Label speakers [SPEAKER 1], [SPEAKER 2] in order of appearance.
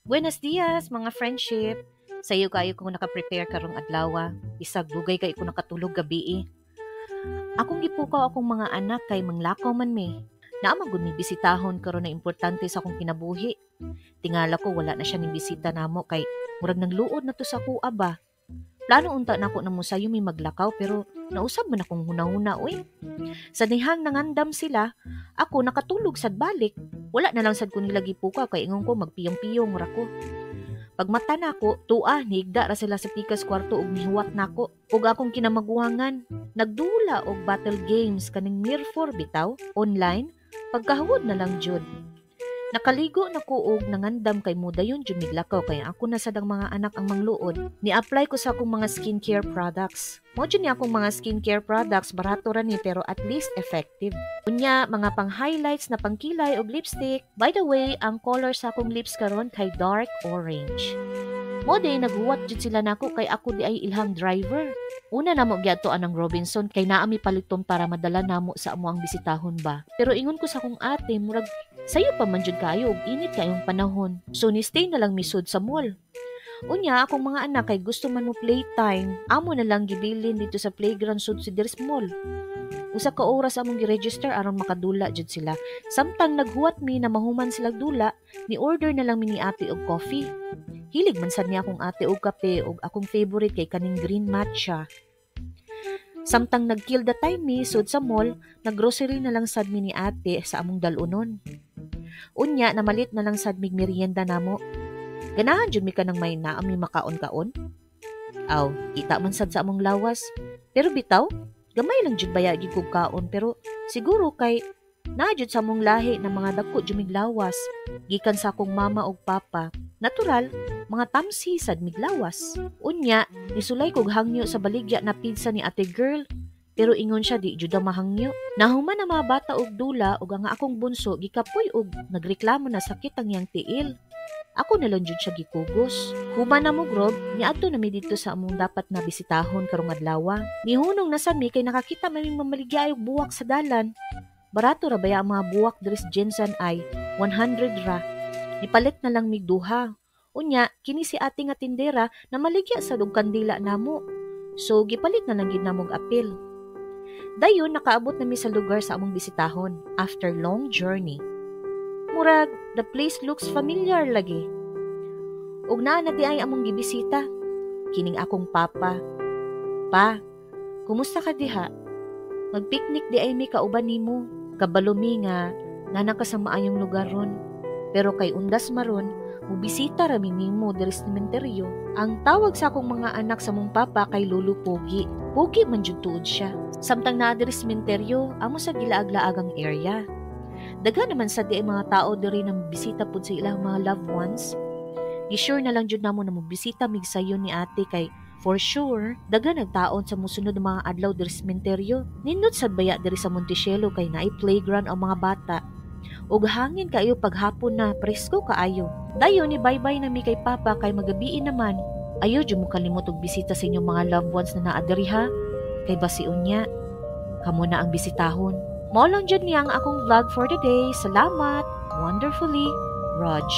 [SPEAKER 1] Buenos dias, mga friendship. Sayo kayo kung naka-prepare karong adlaw. Isag dugay kay ko nakatulog gabi. Akong gipukaw akong mga anak kay manglakaw man me. Naamang gud mi bisitahon karon na importante sa akong kinabuhi. Tingala ko wala na siya ni bisita namo kay murag nagluod na to sa kuha ba. Plano unta na ako na musayo mi maglakaw pero nausab man akong hunahuna uy. Sa dihang nangandam sila, ako nakatulog sad balik. Wala na lang sad ko nila gipukaw kay ingon ko magpiyong-piyong ra ko. Pagmata na ako, nigda ra sila sa pikas kwarto ug nihuwat nako. Ug akong kinamaguhangan, nagdula og battle games kaning Mirror bitaw, online, pagkahawod na lang jud. Nakaligo na ko og nangandam kay mudayon jud miglakaw kay ako na sadang mga anak ang mangluod. Ni-apply ko sa akong mga skincare products. Mo jud ni akong mga skincare products barato ra ni pero at least effective. Unya mga pang-highlights na pangkilay og lipstick. By the way, ang color sa akong lips karon kay dark orange. Mo day naghuwat jud sila nako kay ako di ay ilham driver. Una namo gyadto anang Robinson kay naa mi paliton para madala namo sa amo ang bisitahon ba. Pero ingon ko sa akong ate murag sayo pa man jud kayo og init kayong panahon. So ni stay na lang misud sa mall. Unya akong mga anak kay gusto man mo playtime, amo na lang gibilin dito sa playground sud si Ders Mall. Usa ka oras among gi-register aron makadula jud sila. Samtang naghuwat mi na mahuman sila dula, ni order na lang mi ni ate og coffee. Hilig man sad niya akong ate og kape og akong favorite kay kaning green matcha. Samtang nag-kill the time mi sud sa mall, naggrocery na lang sad mi ni ate sa among dalunon. Unya namalit na lang sad mig merienda namo. Ganahan jud mi kanang may naa mi makaon-kaon. Aw, kita man sad sa among lawas. Pero bitaw, gamay lang jud baya gid kog kaon pero siguro kay naa jud sa among lahi na mga dako jud mig lawas gikan sa akong mama ug papa. Natural, mga tamsi sad mig lawas. Unya, nisulay kog hangyo sa baligya na pizza ni ate girl. Pero ingon siya di jud mahangyo. Nahuman na mga bata og dula ug ang akong bunso gikapoy og nagreklamo na sakit ang iyang tiil. Ako na lang jud siya gikugos. Human na mo grob, niadto na mi dito sa among dapat na bisitahon karong adlaw. Nihunong na sa mi kay nakakita maming mamaligya og buwak sa dalan. Barato ra baya ang mga buwak diri sa Jensen ay 100 ra. Nipalit na lang mig duha. Unya, kini si ate nga tindera na maligya sa og kandila namo. So gipalit na lang gid namog apil. Dayon nakaabot na mi sa lugar sa among bisitahon after long journey. Murag, the place looks familiar lagi. Ug naa na di ay among gibisita. Kining akong papa. Pa, kumusta ka diha? Magpiknik di ay mi kauban nimo. Kabalo mi nga nana ka sa maayong lugar ron. Pero kay undas maron, mubisita ra mi nimo diri sa sementeryo. Ang tawag sa akong mga anak sa mong papa kay Lolo Pogi. Pogi man jud tuod siya. Samtang naa diri sa sementeryo, amo sa gilaag-laagang area. Daga naman sa di mga tao diri na bisita pud sa ilang mga loved ones. Gi-sure na lang jud namo na mobisita mig sayon ni ate kay for sure daga nagtaon sa musunod mga adlaw diri sa sementeryo. Nindot sad baya diri sa Montecielo kay naay playground ang mga bata. Ug hangin kayo paghapon na presko kaayo. Dayon ni bye-bye na mi kay papa kay magabiin naman. Ayo jud mo kalimot og bisita sa inyong mga loved ones na naa diri ha. Kay basi unya, kamo na ang bisitahon. Mao lang jud niya ang akong vlog for today. Salamat. Wonderfully, Raj.